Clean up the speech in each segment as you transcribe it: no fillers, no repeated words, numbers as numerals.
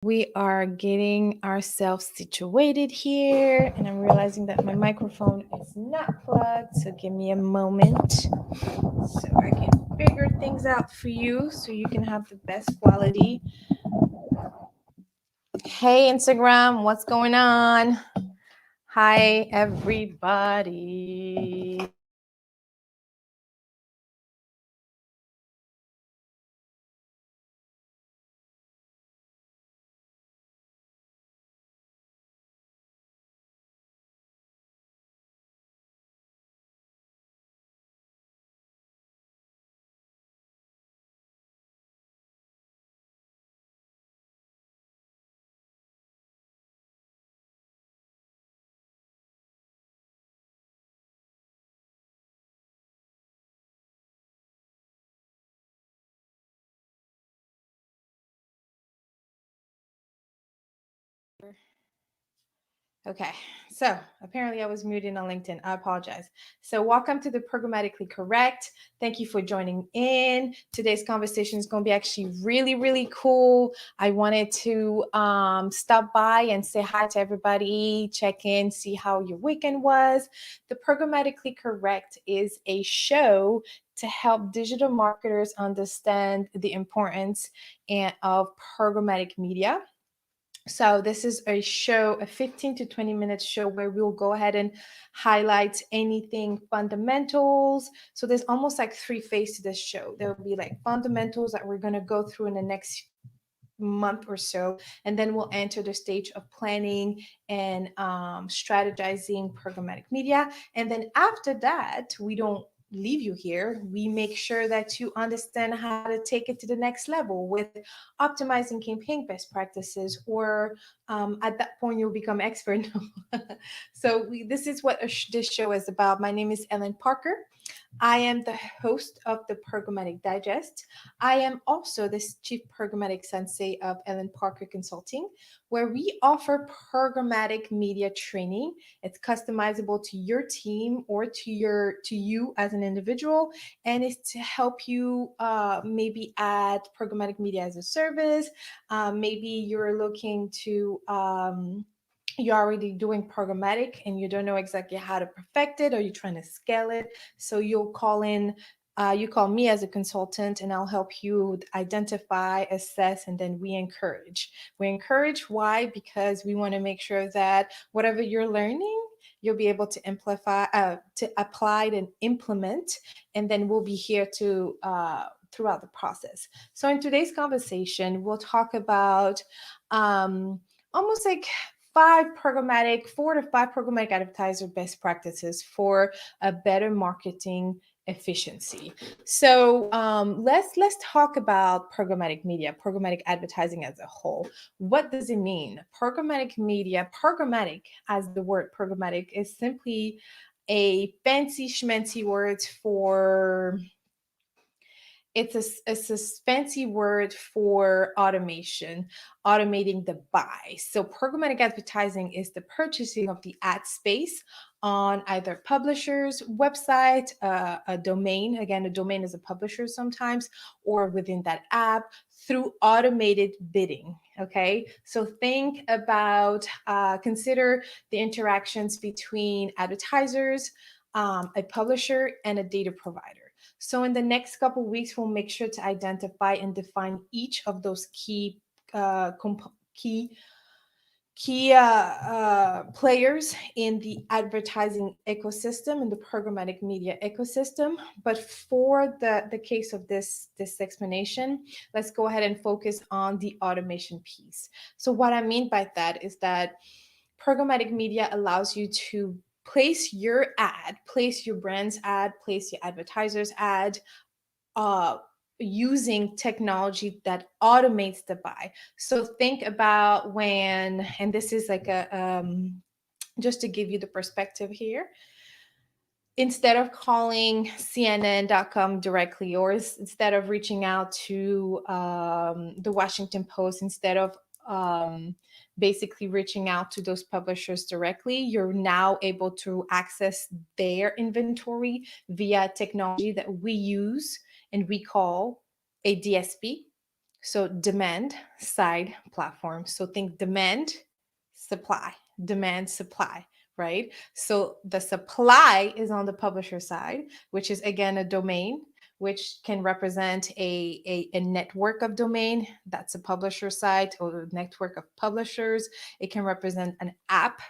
We are getting ourselves situated here, and I'm realizing that my microphone is not plugged, so give me a moment so I can figure things out for you so you can have the best quality. Hey, Instagram, what's going on? Hi, everybody. Okay, so apparently I was muted on LinkedIn. I apologize. So welcome to the Programmatically Correct. Thank you for joining in. Today's conversation is going to be actually really, really cool. I wanted to stop by and say hi to everybody, check in, see how your weekend was. The Programmatically Correct is a show to help digital marketers understand the importance of programmatic media. So this is a show, a 15 to 20 minute show where we'll go ahead and highlight anything fundamentals. So there's almost like three phases to this show. There will be like fundamentals that we're going to go through in the next month or so, and then we'll enter the stage of planning and strategizing programmatic media. And then after that, we don't leave you here. We make sure that you understand how to take it to the next level with optimizing campaign best practices, or at that point you'll become expert. So this is what this show is about. My name is Ellen Parker. I am the host of the Programmatic Digest. I am also the Chief Programmatic Sensei of Ellen Parker Consulting, where we offer programmatic media training. It's customizable to your team or to you as an individual, and it's to help you maybe add programmatic media as a service. Maybe you're looking to you're already doing programmatic and you don't know exactly how to perfect it, or you're trying to scale it. So you'll call in, you call me as a consultant, and I'll help you identify, assess, and then we encourage. We encourage, why? Because we want to make sure that whatever you're learning, you'll be able to apply and implement, and then we'll be here to throughout the process. So in today's conversation, we'll talk about almost like four to five programmatic advertiser best practices for a better marketing efficiency. So let's talk about programmatic media, programmatic advertising as a whole. What does it mean? Programmatic media, programmatic, as the word programmatic, is simply a fancy schmancy word for it's a fancy word for automation, automating the buy. So programmatic advertising is the purchasing of the ad space on either publisher's website, a domain. Again, a domain is a publisher sometimes, or within that app through automated bidding. Okay, so think about, consider the interactions between advertisers, a publisher, and a data provider. So in the next couple of weeks, we'll make sure to identify and define each of those key players in the advertising ecosystem, in the programmatic media ecosystem. But for the case of this explanation, let's go ahead and focus on the automation piece. So what I mean by that is that programmatic media allows you to place your ad, place your brand's ad, place your advertiser's ad, uh, using technology that automates the buy. So think about when, and this is like just to give you the perspective here, instead of calling CNN.com directly, or instead of reaching out to the Washington Post, instead of basically reaching out to those publishers directly, you're now able to access their inventory via technology that we use and we call a DSP. So demand side platform. So think demand, supply, right? So the supply is on the publisher side, which is again a domain, which can represent a network of domain. That's a publisher site or a network of publishers. It can represent an app.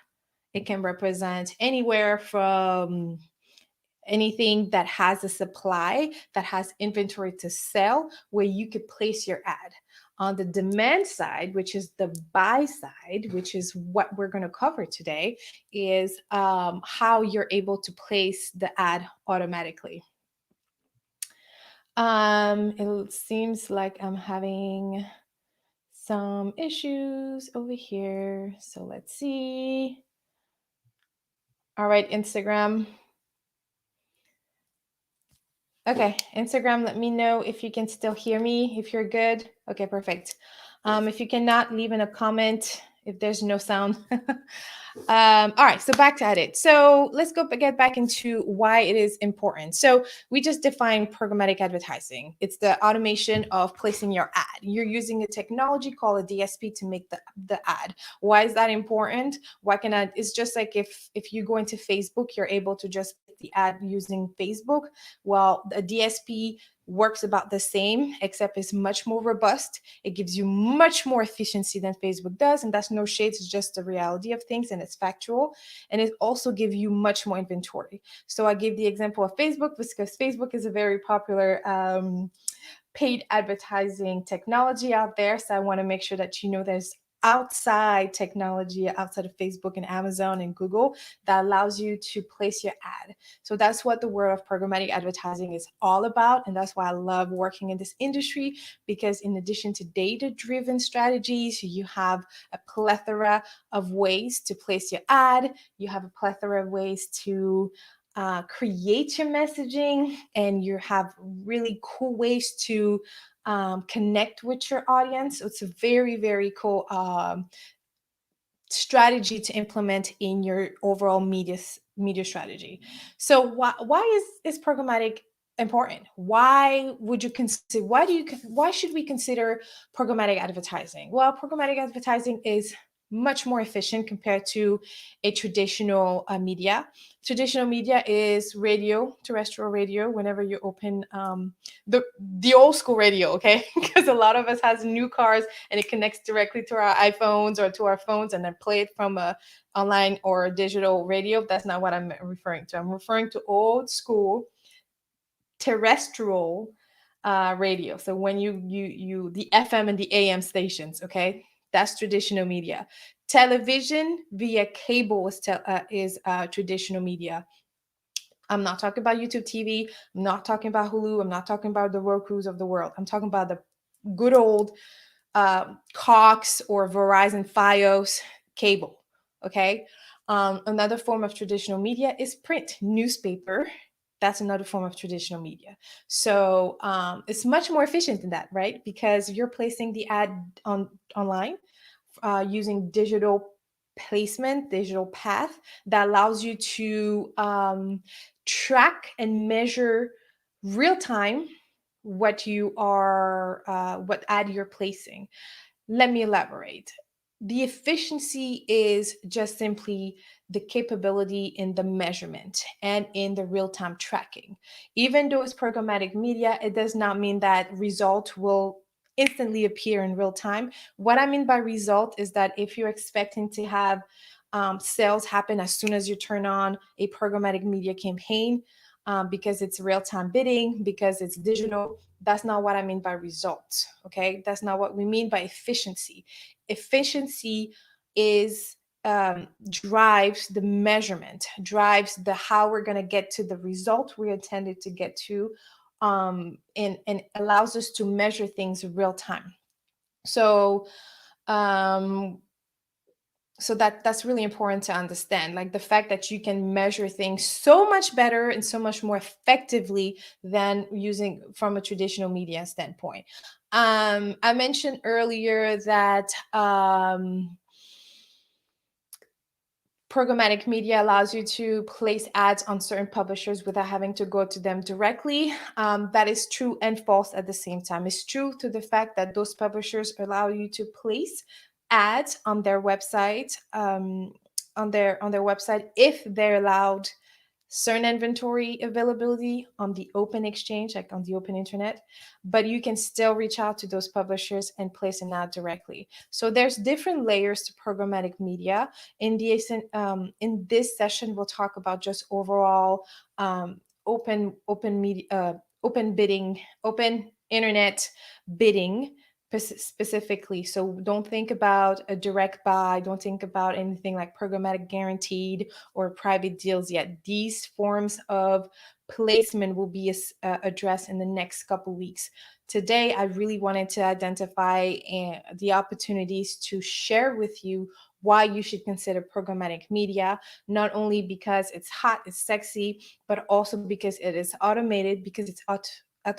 It can represent anywhere from anything that has a supply, that has inventory to sell, where you could place your ad. On the demand side, which is the buy side, which is what we're going to cover today, is how you're able to place the ad automatically. It seems like I'm having some issues over here. So let's see. All right, Instagram. Okay, Instagram, let me know if you can still hear me, if you're good. Okay, perfect. If you cannot, leave in a comment if there's no sound. All right, so back at it. So let's get back into why it is important. So we just defined programmatic advertising. It's the automation of placing your ad. You're using a technology called a DSP to make the ad. Why is that important? Why can I? It's just like if you go into Facebook, you're able to just put the ad using Facebook. Well, the DSP works about the same, except it's much more robust. It gives you much more efficiency than Facebook does. And that's no shades, it's just the reality of things and it's factual. And it also gives you much more inventory. So I gave the example of Facebook because Facebook is a very popular paid advertising technology out there. So I want to make sure that you know there's outside technology outside of Facebook and Amazon and Google that allows you to place your ad. So that's what the world of programmatic advertising is all about. And that's why I love working in this industry, because in addition to data-driven strategies, you have a plethora of ways to place your ad. You have a plethora of ways to create your messaging, and you have really cool ways to connect with your audience. It's a very, very cool strategy to implement in your overall media strategy. So why is programmatic important? Why would you consider? Why should we consider programmatic advertising? Well, programmatic advertising is much more efficient compared to a traditional media. Traditional media is radio, terrestrial radio. Whenever you open the old school radio, okay, because a lot of us has new cars and it connects directly to our iPhones or to our phones and then play it from a online or a digital radio. That's not what I'm referring to. I'm referring to old school terrestrial radio. So when you the FM and the AM stations, okay, that's traditional media. Television via cable is traditional media. I'm not talking about YouTube TV. I'm not talking about Hulu. I'm not talking about the Roku's of the world. I'm talking about the good old Cox or Verizon Fios cable. Okay. Another form of traditional media is print, newspaper. That's another form of traditional media. So it's much more efficient than that, right? Because you're placing the ad online using digital placement, digital path that allows you to track and measure real time what what ad you're placing. Let me elaborate. The efficiency is just simply the capability in the measurement and in the real-time tracking. Even though it's programmatic media, it does not mean that result will instantly appear in real time. What I mean by result is that if you're expecting to have sales happen as soon as you turn on a programmatic media campaign, because it's real-time bidding, because it's digital, that's not what I mean by results. Okay, that's not what we mean by efficiency. Efficiency is drives the measurement, drives the how we're going to get to the result we intended to get to, and allows us to measure things real time. So that's really important to understand, like the fact that you can measure things so much better and so much more effectively than using from a traditional media standpoint. I mentioned earlier that Programmatic media allows you to place ads on certain publishers without having to go to them directly. That is true and false at the same time. It's true to the fact that those publishers allow you to place ads on their website, on their website if they're allowed certain inventory availability on the open exchange, like on the open internet, but you can still reach out to those publishers and place an ad directly. So there's different layers to programmatic media. In this session, we'll talk about just overall open media, open bidding, open internet bidding specifically. So don't think about a direct buy, don't think about anything like programmatic guaranteed or private deals yet. These forms of placement will be addressed in the next couple weeks. Today, I really wanted to identify the opportunities to share with you why you should consider programmatic media, not only because it's hot, it's sexy, but also because it is automated, because it's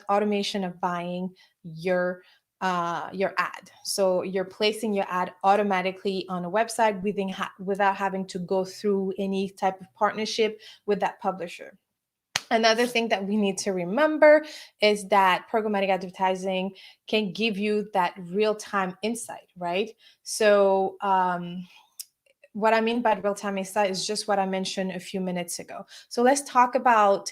automation of buying your ad. So you're placing your ad automatically on a website without having to go through any type of partnership with that publisher. Another thing that we need to remember is that programmatic advertising can give you that real-time insight, right? So what I mean by real-time insight is just what I mentioned a few minutes ago. So let's talk about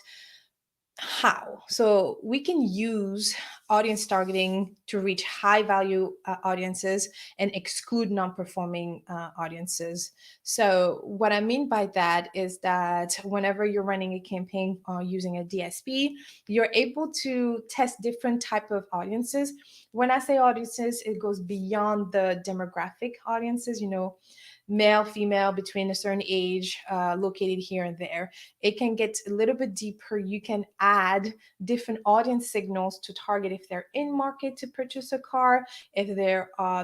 how. So we can use audience targeting to reach high value audiences and exclude non-performing audiences. So what I mean by that is that whenever you're running a campaign using a DSP, you're able to test different type of audiences. When I say audiences, it goes beyond the demographic audiences, male, female, between a certain age, located here and there. It can get a little bit deeper. You can add different audience signals to target if they're in market to purchase a car, if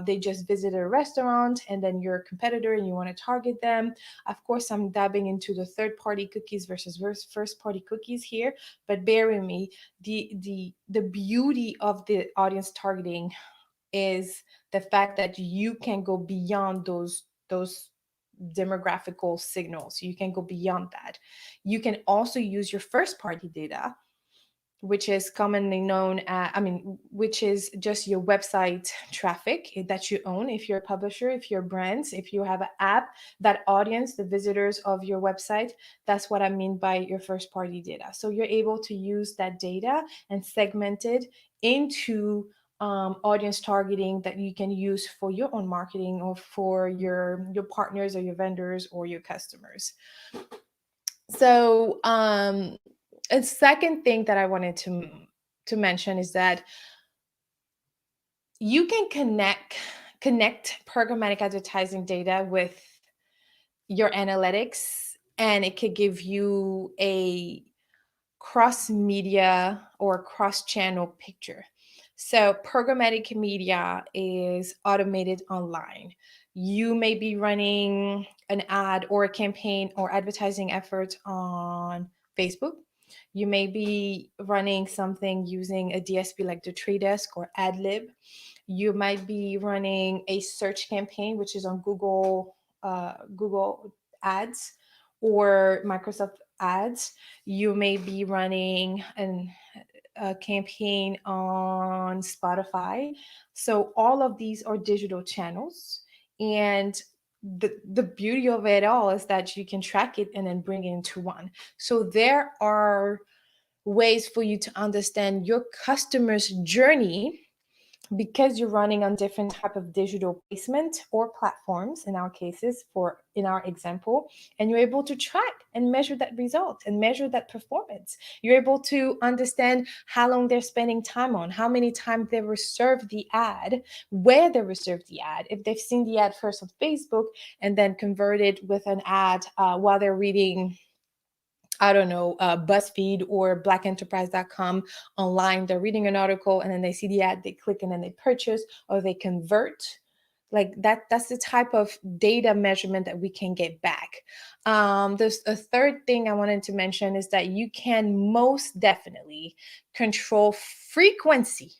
they just visited a restaurant and then you're a competitor and you want to target them. Of course, I'm dabbing into the third-party cookies versus first-party cookies here, but bear with me. The beauty of the audience targeting is the fact that you can go beyond those demographical signals. You can go beyond that. You can also use your first party data, which is commonly known as, which is just your website traffic that you own. If you're a publisher, if you're brands, if you have an app, that audience, the visitors of your website, that's what I mean by your first party data. So you're able to use that data and segment it into audience targeting that you can use for your own marketing or for your partners or your vendors or your customers. So a second thing that I wanted to mention is that you can connect programmatic advertising data with your analytics, and it could give you a cross media or cross channel picture. So programmatic media is automated online. You may be running an ad or a campaign or advertising effort on Facebook. You may be running something using a DSP like the Trade Desk or AdLib. You might be running a search campaign, which is on Google Ads or Microsoft Ads. You may be running a campaign on Spotify. So all of these are digital channels. And the beauty of it all is that you can track it and then bring it into one. So there are ways for you to understand your customer's journey because you're running on different type of digital placement or platforms in our cases, in our example, and you're able to track and measure that result and measure that performance. You're able to understand how long they're spending time on, how many times they reserved the ad, where they reserved the ad, if they've seen the ad first on Facebook and then converted with an ad while they're reading, I don't know, BuzzFeed or blackenterprise.com online. They're reading an article and then they see the ad, they click and then they purchase or they convert. Like that's the type of data measurement that we can get back. There's a third thing I wanted to mention is that you can most definitely control frequency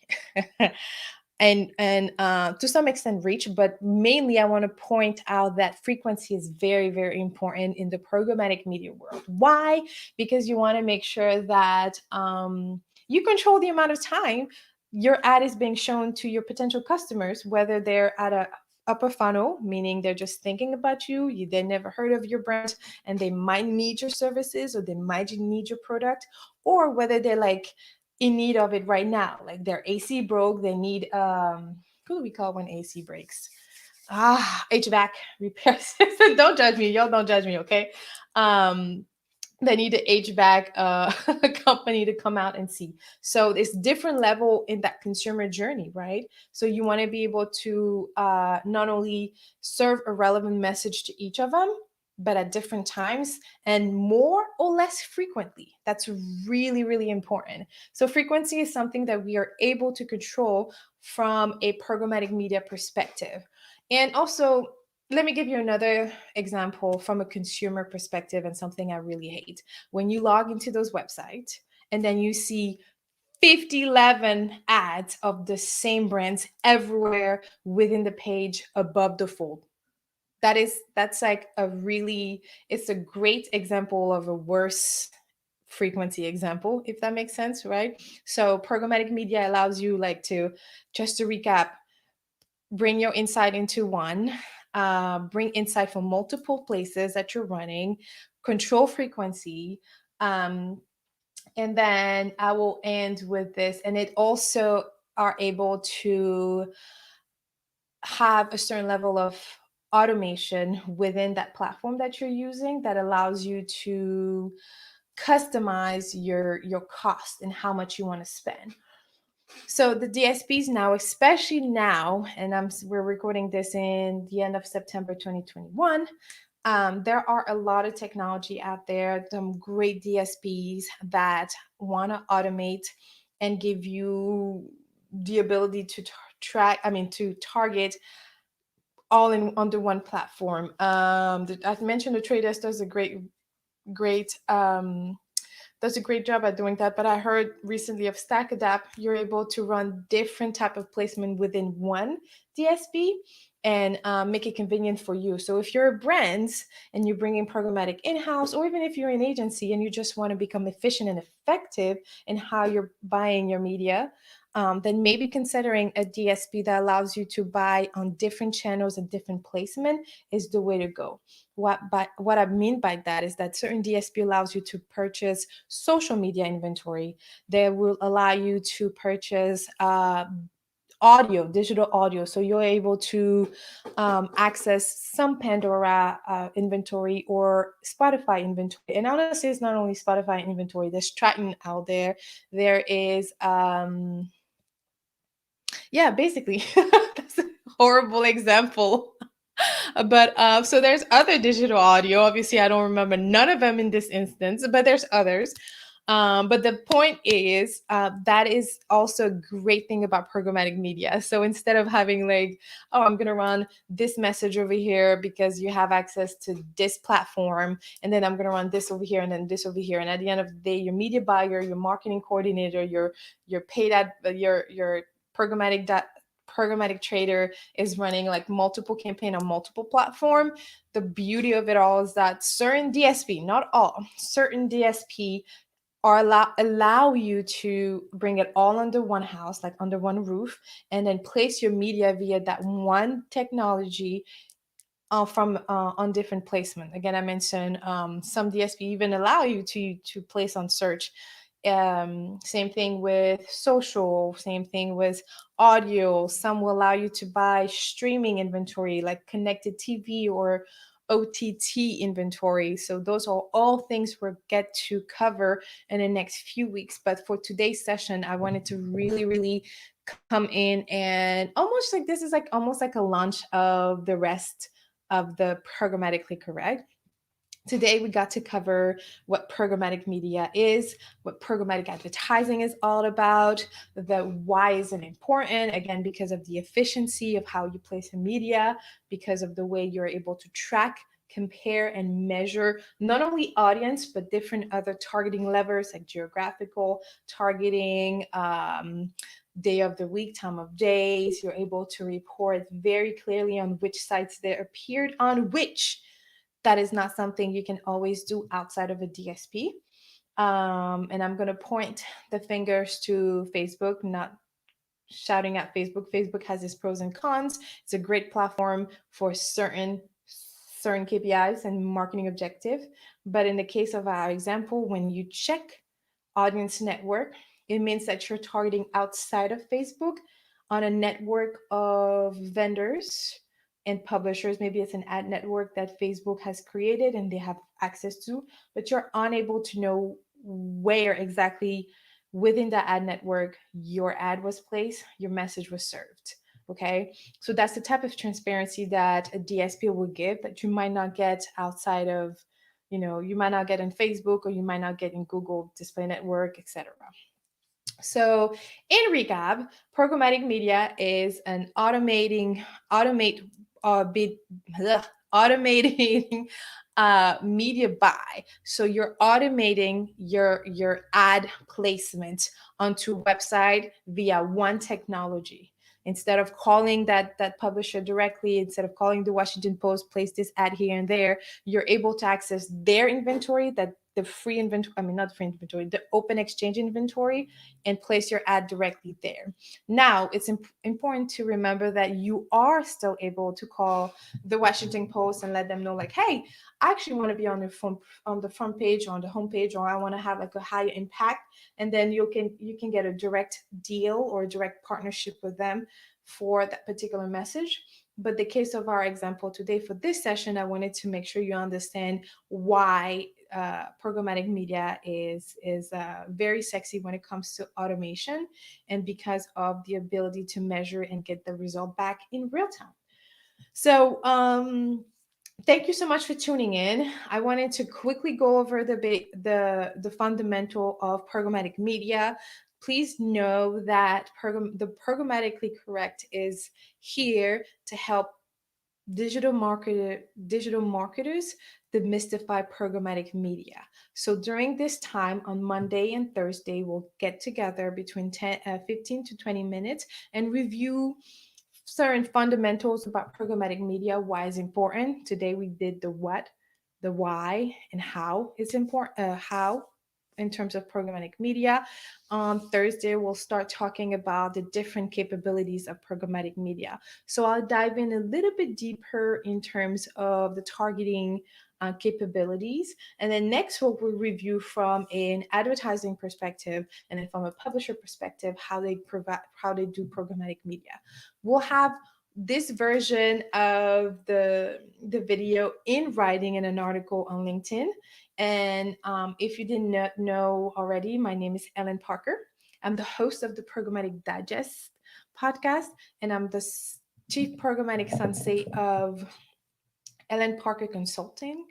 and to some extent reach, but mainly I want to point out that frequency is very, very important in the programmatic media world. Why? Because you want to make sure that you control the amount of time your ad is being shown to your potential customers, whether they're at a upper funnel, meaning they're just thinking about you, they never heard of your brand and they might need your services or they might need your product, or whether they're like in need of it right now, like their AC broke, they need who do we call when AC breaks? HVAC repairs. Don't judge me, y'all, don't judge me, okay? They need an HVAC company to come out and see. So it's different level in that consumer journey, right? So you want to be able to not only serve a relevant message to each of them, but at different times and more or less frequently. That's really, really important. So frequency is something that we are able to control from a programmatic media perspective. And also, let me give you another example from a consumer perspective and something I really hate. When you log into those websites and then you see 11 ads of the same brands everywhere within the page above the fold. That's like it's a great example of a worse frequency example, if that makes sense, right? So programmatic media allows you like to, just to recap, bring your insight into one, bring insight from multiple places that you're running, control frequency, and then I will end with this. And it also are able to have a certain level of automation within that platform that you're using that allows you to customize your cost and how much you want to spend. So the DSPs now, especially now, and we're recording this in the end of September 2021. There are a lot of technology out there, some great DSPs that want to automate and give you the ability to to target all in under one platform. I mentioned the Trade Desk does a great does a great job at doing that. But I heard recently of StackAdapt, you're able to run different type of placement within one DSP and make it convenient for you. So if you're a brand and you're bringing programmatic in-house, or even if you're an agency and you just want to become efficient and effective in how you're buying your media, then maybe considering a DSP that allows you to buy on different channels and different placement is the way to go. What I mean by that is that certain DSP allows you to purchase social media inventory. They will allow you to purchase digital audio. So you're able to access some Pandora inventory or Spotify inventory. And honestly, it's not only Spotify inventory. There's Triton out there. There is basically that's a horrible example. But so there's other digital audio. Obviously, I don't remember none of them in this instance, but there's others. But the point is that is also a great thing about programmatic media. So instead of having like, oh, I'm going to run this message over here because you have access to this platform, and then I'm going to run this over here and then this over here. And at the end of the day, your media buyer, your marketing coordinator, your paid ad, your programmatic trader is running like multiple campaign on multiple platform. The beauty of it all is that certain DSP, not all, certain DSP are allow you to bring it all under one house, like under one roof, and then place your media via that one technology from on different placement. Again, I mentioned some DSP even allow you to place on search. Same thing with social, same thing with audio. Some will allow you to buy streaming inventory like connected TV or OTT inventory. So those are all things we'll get to cover in the next few weeks. But for today's session, I wanted to really, really come in and almost like this is like almost like a launch of the rest of the Programmatically Correct. Today, we got to cover what programmatic media is, what programmatic advertising is all about, the why is it important, again, because of the efficiency of how you place a media, because of the way you're able to track, compare, and measure not only audience, but different other targeting levers like geographical targeting, day of the week, time of days. You're able to report very clearly on which sites they appeared on, which that is not something you can always do outside of a DSP. And I'm going to point the fingers to Facebook, not shouting at Facebook. Facebook has its pros and cons. It's a great platform for certain KPIs and marketing objective. But in the case of our example, when you check audience network, it means that you're targeting outside of Facebook on a network of vendors and publishers. Maybe it's an ad network that Facebook has created and they have access to, but you're unable to know where exactly within that ad network your ad was placed, your message was served. Okay, so that's the type of transparency that a DSP will give that you might not get outside of, you might not get in Facebook, or you might not get in Google Display Network, etc. So, in recap, programmatic media is an bit automating media buy. So you're automating your ad placement onto website via one technology. Instead of calling that publisher directly, instead of calling the Washington Post, place this ad here and there, you're able to access their inventory, that the free inventory, I mean, not the free inventory, the open exchange inventory, and place your ad directly there. Now, it's important to remember that you are still able to call the Washington Post and let them know, like, hey, I actually want to be on the front page, or on the homepage, or I want to have like a higher impact. And then you can get a direct deal or a direct partnership with them for that particular message. But the case of our example today for this session, I wanted to make sure you understand why programmatic media is very sexy when it comes to automation, and because of the ability to measure and get the result back in real time. So thank you so much for tuning in. I wanted to quickly go over the fundamental of programmatic media. Please know that the Programmatically Correct is here to help digital marketers demystify programmatic media. So during this time on Monday and Thursday, we'll get together between 15 to 20 minutes and review certain fundamentals about programmatic media, why it's important. Today we did the what, the why, and how it's important, how in terms of programmatic media. On Thursday, we'll start talking about the different capabilities of programmatic media. So I'll dive in a little bit deeper in terms of the targeting capabilities. And then next we'll review from an advertising perspective, and then from a publisher perspective, how they do programmatic media. We'll have this version of the video in writing in an article on LinkedIn. And if you did not know already, my name is Ellen Parker. I'm the host of the Programmatic Digest podcast, and I'm the chief programmatic sensei of Ellen Parker Consulting,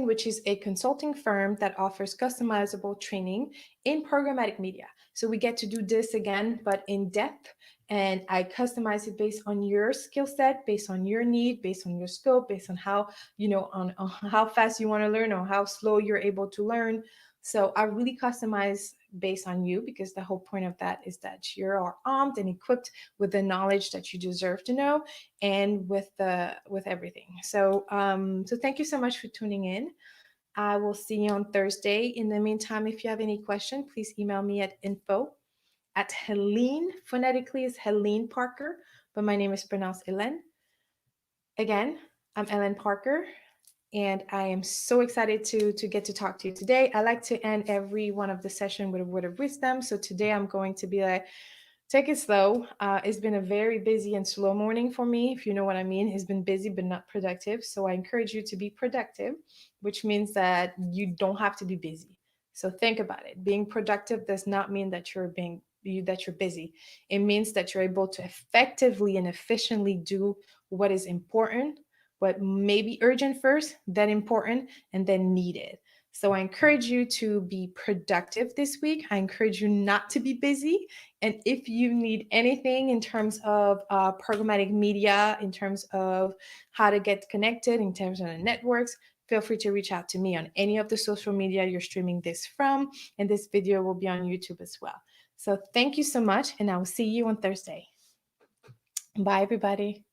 which is a consulting firm that offers customizable training in programmatic media. So we get to do this again, but in depth. And I customize it based on your skill set, based on your need, based on your scope, based on how, on how fast you want to learn or how slow you're able to learn. So I really customize based on you, because the whole point of that is that you are armed and equipped with the knowledge that you deserve to know, and with everything. So so thank you so much for tuning in. I will see you on Thursday. In the meantime, if you have any question, please email me at info@Helene. Phonetically is Helene Parker, but my name is pronounced Ellen. Again, I'm Ellen Parker, and I am so excited to get to talk to you today. I like to end every one of the session with a word of wisdom. So today I'm going to be like, take it slow. It's been a very busy and slow morning for me, if you know what I mean. It's been busy but not productive. So I encourage you to be productive, which means that you don't have to be busy. So think about it. Being productive does not mean that you're busy. It means that you're able to effectively and efficiently do what is important, what may be urgent first, then important, and then needed. So I encourage you to be productive this week. I encourage you not to be busy. And if you need anything in terms of programmatic media, in terms of how to get connected, in terms of the networks, feel free to reach out to me on any of the social media you're streaming this from. And this video will be on YouTube as well. So thank you so much, and I will see you on Thursday. Bye, everybody.